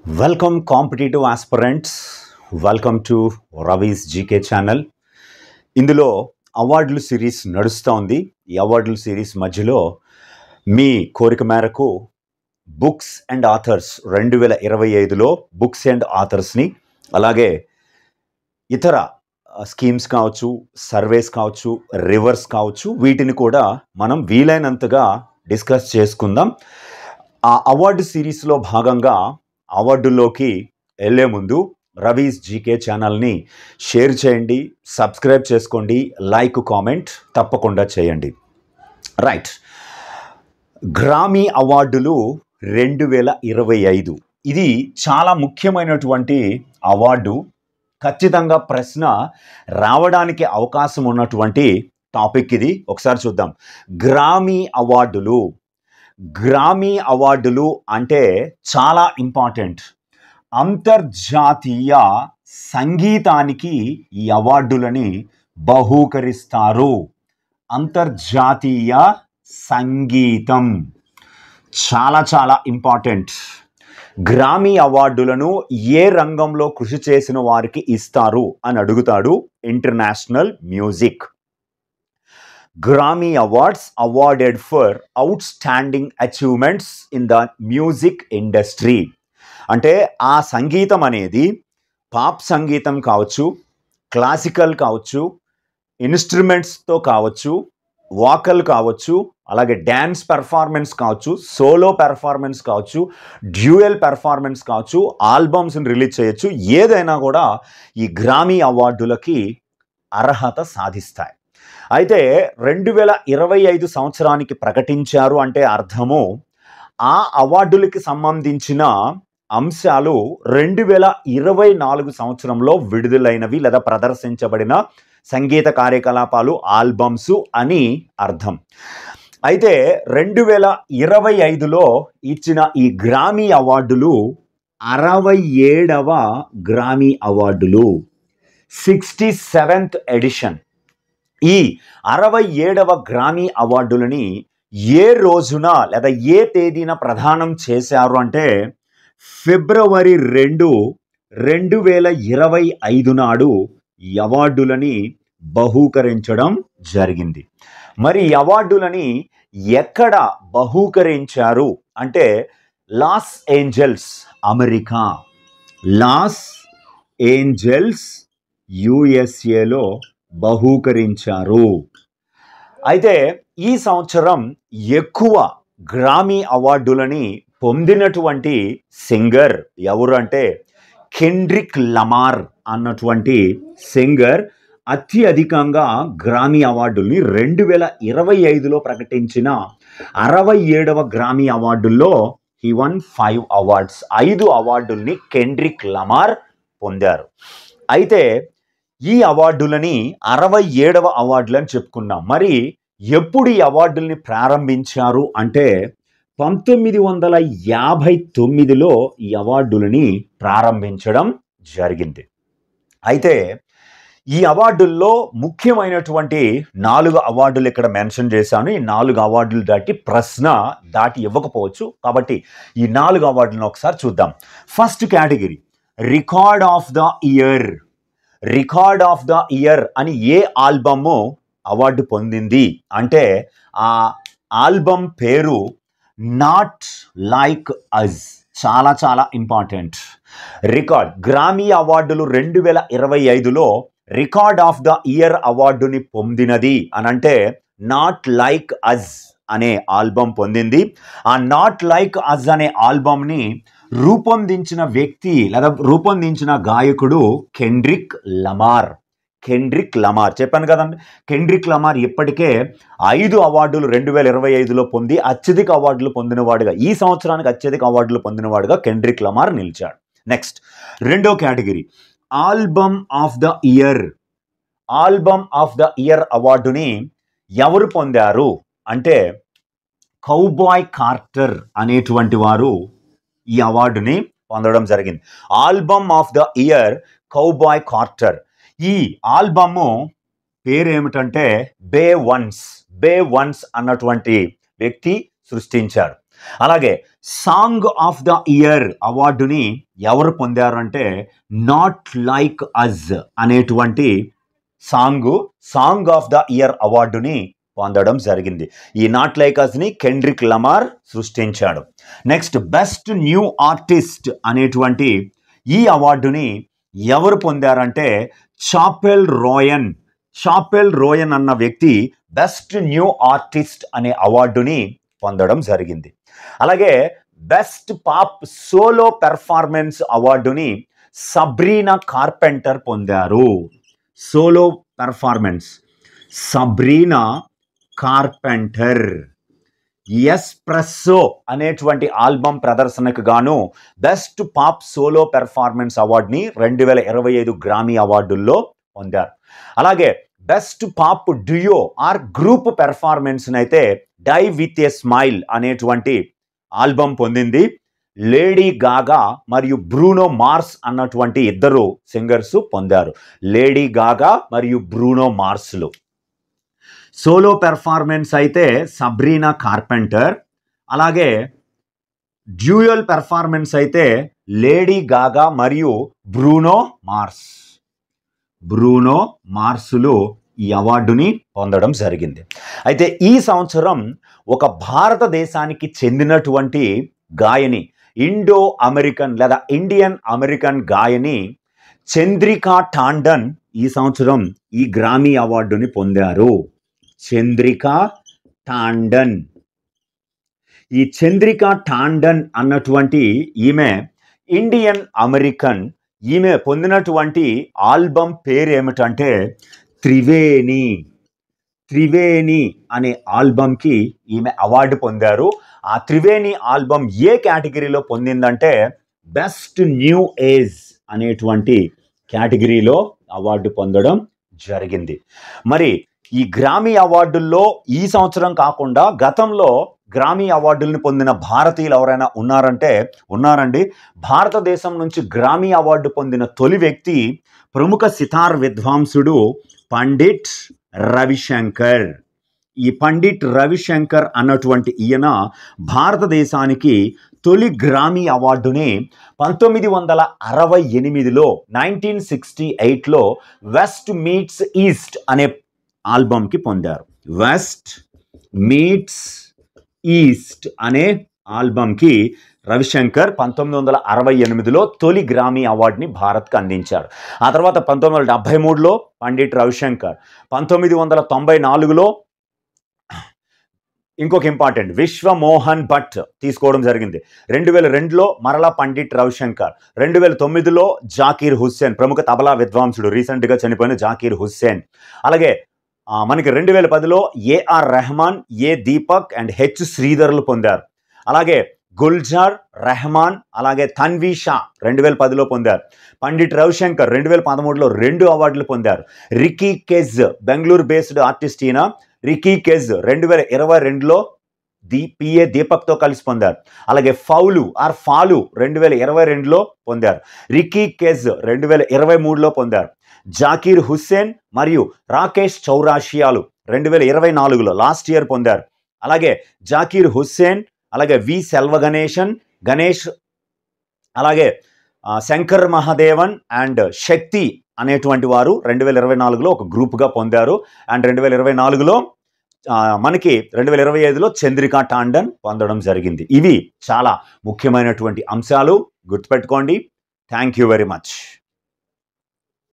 Welcome, competitive aspirants. Welcome to Ravi's GK channel. ఇందులో అవార్డుల series నడుస్తోంది. ఈ అవార్డుల సిరీస్ మధ్యలో మీ కోరిక మేరకు బుక్స్ అండ్ ఆథర్స్ 2025లో బుక్స్ అండ్ ఆథర్స్ని, అలాగే ఇతర స్కీమ్స్ కావచ్చు, సర్వేస్ కావచ్చు, రివర్స్ కావచ్చు, వీటిని కూడా మనం వీలైనంతగా డిస్కస్ చేసుకుందాం. ఆ అవార్డు సిరీస్లో భాగంగా అవార్డుల్లోకి వెళ్ళే ముందు రవీస్ జీకే ఛానల్ని షేర్ చేయండి, సబ్స్క్రైబ్ చేసుకోండి, లైక్, కామెంట్ తప్పకుండా చేయండి. రైట్, గ్రామీ అవార్డులు 2025 ఇది చాలా ముఖ్యమైనటువంటి అవార్డు. ఖచ్చితంగా ప్రశ్న రావడానికి అవకాశం ఉన్నటువంటి టాపిక్ ఇది. ఒకసారి చూద్దాం. గ్రామీ అవార్డులు అంటే చాలా ఇంపార్టెంట్. అంతర్జాతీయ సంగీతానికి ఈ అవార్డులని బహూకరిస్తారు. అంతర్జాతీయ సంగీతం చాలా చాలా ఇంపార్టెంట్. గ్రామీ అవార్డులను ఏ రంగంలో కృషి చేసిన వారికి ఇస్తారు అని అడుగుతాడు. International music. Grammy Awards awarded for outstanding achievements in the music industry. అంటే ఆ సంగీతం అనేది పాప్ సంగీతం కావచ్చు, క్లాసికల్ కావచ్చు, ఇన్స్ట్రుమెంట్స్తో కావచ్చు, వాకల్ కావచ్చు, అలాగే డ్యాన్స్ పెర్ఫార్మెన్స్ కావచ్చు, సోలో పెర్ఫార్మెన్స్ కావచ్చు, డ్యూయల్ పెర్ఫార్మెన్స్ కావచ్చు, ఆల్బమ్స్ని రిలీజ్ చేయొచ్చు. ఏదైనా కూడా ఈ గ్రామీ అవార్డులకి అర్హత సాధిస్తాయి. అయితే 2025 సంవత్సరానికి ప్రకటించారు అంటే అర్థము ఆ అవార్డులకి సంబంధించిన అంశాలు 2024 సంవత్సరంలో విడుదలైనవి లేదా ప్రదర్శించబడిన సంగీత కార్యకలాపాలు, ఆల్బమ్స్ అని అర్థం. అయితే 2025లో ఇచ్చిన ఈ గ్రామీ అవార్డులు 67వ గ్రామీ అవార్డులు, 67th ఎడిషన్. ఈ 67వ గ్రామీ అవార్డులని ఏ రోజున లేదా ఏ తేదీన ప్రదానం చేశారు అంటే ఫిబ్రవరి 2, 2025 నాడు ఈ అవార్డులని బహూకరించడం జరిగింది. మరి ఈ అవార్డులని ఎక్కడ బహూకరించారు అంటే Los Angeles, America. Los Angeles, యుఎస్ఏలో బహూకరించారు. అయితే ఈ సంవత్సరం ఎక్కువ గ్రామీ అవార్డులని పొందినటువంటి సింగర్ ఎవరు అంటే కెండ్రిక్ లమార్ అన్నటువంటి సింగర్ అత్యధికంగా గ్రామీ అవార్డుల్ని 2025లో ప్రకటించిన 67వ గ్రామీ అవార్డుల్లో హీ వన్ 5 అవార్డ్స్. 5 అవార్డుల్ని కెండ్రిక్ లమార్ పొందారు. అయితే ఈ అవార్డులని 67వ అవార్డులు అని చెప్పుకున్నాం. మరి ఎప్పుడు ఈ అవార్డుల్ని ప్రారంభించారు అంటే 1959లో ఈ అవార్డులని ప్రారంభించడం జరిగింది. అయితే ఈ అవార్డుల్లో ముఖ్యమైనటువంటి 4 అవార్డులు ఇక్కడ మెన్షన్ చేశాను. ఈ 4 అవార్డులు ప్రశ్న దాటి ఇవ్వకపోవచ్చు. కాబట్టి ఈ 4 అవార్డులను ఒకసారి చూద్దాం. First category record of the year. Record of the year అని ఏ ఆల్బమ్ అవార్డు పొందింది అంటే ఆ ఆల్బమ్ పేరు నాట్ లైక్ అజ్. చాలా చాలా ఇంపార్టెంట్. రికార్డ్ గ్రామీ అవార్డులు 2025లో రికార్డ్ ఆఫ్ ద ఇయర్ అవార్డుని పొందినది అని అంటే నాట్ లైక్ అజ్ అనే ఆల్బమ్ పొందింది. ఆ నాట్ లైక్ అజ్ అనే ఆల్బమ్ని రూపొందించిన వ్యక్తి లేదా రూపొందించిన గాయకుడు కెండ్రిక్ లమార్. కెండ్రిక్ లమార్ చెప్పాను కదండి. కెండ్రిక్ లమార్ ఇప్పటికే 5 అవార్డులు 2025లో పొంది అత్యధిక అవార్డులు పొందినవాడుగా, ఈ సంవత్సరానికి అత్యధిక అవార్డులు పొందినవాడుగా కెండ్రిక్ లమార్ నిలిచాడు. నెక్స్ట్ రెండో category album of the year. Album of the year అవార్డుని ఎవరు పొందారు అంటే కౌబాయ్ కార్టర్ అనేటువంటి వారు ఈ అవార్డుని పొందడం జరిగింది. Album of the year cowboy Carter. ఈ ఆల్బమ్ పేరేమిటంటే బే వన్స్. బే వన్స్ అన్నటువంటి వ్యక్తి సృష్టించారు. అలాగే సాంగ్ ఆఫ్ ద ఇయర్ అవార్డుని ఎవరు పొందారు అంటే నాట్ లైక్ అజ్ అనేటువంటి సాంగ్ ఆఫ్ ద ఇయర్ అవార్డుని పొందడం జరిగింది. ఈ నాట్ లైక్ అజ్ని కెండ్రిక్ లమార్ సృష్టించాడు. నెక్స్ట్ బెస్ట్ న్యూ ఆర్టిస్ట్ అనేటువంటి ఈ అవార్డుని ఎవరు పొందారంటే చాపెల్ రోయన్ అన్న వ్యక్తి బెస్ట్ న్యూ ఆర్టిస్ట్ అనే అవార్డుని పొందడం జరిగింది. అలాగే బెస్ట్ పాప్ సోలో పెర్ఫార్మెన్స్ అవార్డుని సబ్రీనా కార్పెంటర్ పొందారు. Solo performance Sabrina carpenter. Espresso అనేటువంటి ఆల్బమ్ ప్రదర్శనకు గాను బెస్ట్ పాప్ సోలో పెర్ఫార్మెన్స్ అవార్డుని 2025 గ్రామీ అవార్డుల్లో పొందారు. అలాగే best pop duo or group performance అయితే డై విత్ ఏ స్మైల్ అనేటువంటి ఆల్బమ్ పొందింది. లేడీ గాగా మరియు బ్రూనో మార్స్ అన్నటువంటి ఇద్దరు సింగర్స్ పొందారు. లేడీ గాగా మరియు బ్రూనో మార్స్లు. సోలో పెర్ఫార్మెన్స్ అయితే సబ్రీనా కార్పెంటర్. అలాగే డ్యూయల్ పెర్ఫార్మెన్స్ అయితే లేడీ గాగా మరియు బ్రూనో మార్స్లు ఈ అవార్డుని పొందడం జరిగింది. అయితే ఈ సంవత్సరం ఒక భారతదేశానికి చెందినటువంటి గాయని, ఇండో అమెరికన్ లేదా ఇండియన్ అమెరికన్ గాయని చంద్రికా టాండన్ ఈ సంవత్సరం ఈ గ్రామీ అవార్డుని పొందారు. చంద్రికా టాండన్. ఈ చంద్రికా టాండన్ అన్నటువంటి ఈమె ఇండియన్ అమెరికన్. ఈమె పొందినటువంటి ఆల్బమ్ పేరు ఏమిటంటే త్రివేణి అనే ఆల్బమ్కి ఈమె అవార్డు పొందారు. ఆ త్రివేణి ఆల్బమ్ ఏ కేటగిరీలో పొందిందంటే బెస్ట్ న్యూ ఏజ్ అనేటువంటి కేటగిరీలో అవార్డు పొందడం జరిగింది. మరి ఈ గ్రామీ అవార్డుల్లో ఈ సంవత్సరం కాకుండా గతంలో గ్రామీ అవార్డులను పొందిన భారతీయులు ఎవరైనా ఉన్నారండి. భారతదేశం నుంచి గ్రామీ అవార్డు పొందిన తొలి వ్యక్తి ప్రముఖ సితార్ విద్వాంసుడు పండిట్ రవిశంకర్. ఈ పండిట్ రవిశంకర్ అన్నటువంటి ఈయన భారతదేశానికి తొలి గ్రామీ అవార్డుని 1968లో 1968లో వెస్ట్ మీట్స్ ఈస్ట్ అనే ఆల్బమ్కి పొందారు. వెస్ట్ మీట్స్ ఈస్ట్ అనే ఆల్బమ్కి రవిశంకర్ 1968లో తొలి గ్రామీ అవార్డుని భారత్కి అందించారు. ఆ తర్వాత 1973లో పండిట్ రవిశంకర్, 1994లో ఇంకొక ఇంపార్టెంట్ విశ్వమోహన్ భట్ తీసుకోవడం జరిగింది. 2002లో మరలా పండిట్ రవిశంకర్, 2009లో జాకీర్ హుస్సేన్ ప్రముఖ తబలా విద్వాంసుడు, రీసెంట్గా చనిపోయిన జాకీర్ హుస్సేన్. అలాగే మనకి 2010లో A R Rahman, A Deepak and H శ్రీధర్లు పొందారు. అలాగే గుల్జార్, రెహమాన్, అలాగే తన్వీ షా 2010లో పొందారు. పండిట్ రవిశంకర్ 2013లో 2 అవార్డులు పొందారు. రికీ కెజ్ బెంగళూరు బేస్డ్ ఆర్టిస్ట్ ఈయన. రికీ కెజ్ 2022లో పిఏ దీపక్తో కలిసి పొందారు. అలాగే ఫాలు 2022లో పొందారు. రికీ కెజ్ 2023లో పొందారు. జాకీర్ హుస్సేన్ మరియు రాకేష్ చౌరాషియాలు 2024లో లాస్ట్ ఇయర్ పొందారు. అలాగే జాకీర్ హుస్సేన్, అలాగే వి సెల్వ గణేష్, అలాగే శంకర్ మహాదేవన్ అండ్ శక్తి అనేటువంటి వారు 2024లో ఒక గ్రూప్గా పొందారు. అండ్ 2024లో మనకి 2025లో చంద్రికా టాండన్ పొందడం జరిగింది. ఇవి చాలా ముఖ్యమైనటువంటి అంశాలు, గుర్తుపెట్టుకోండి. Thank you very much.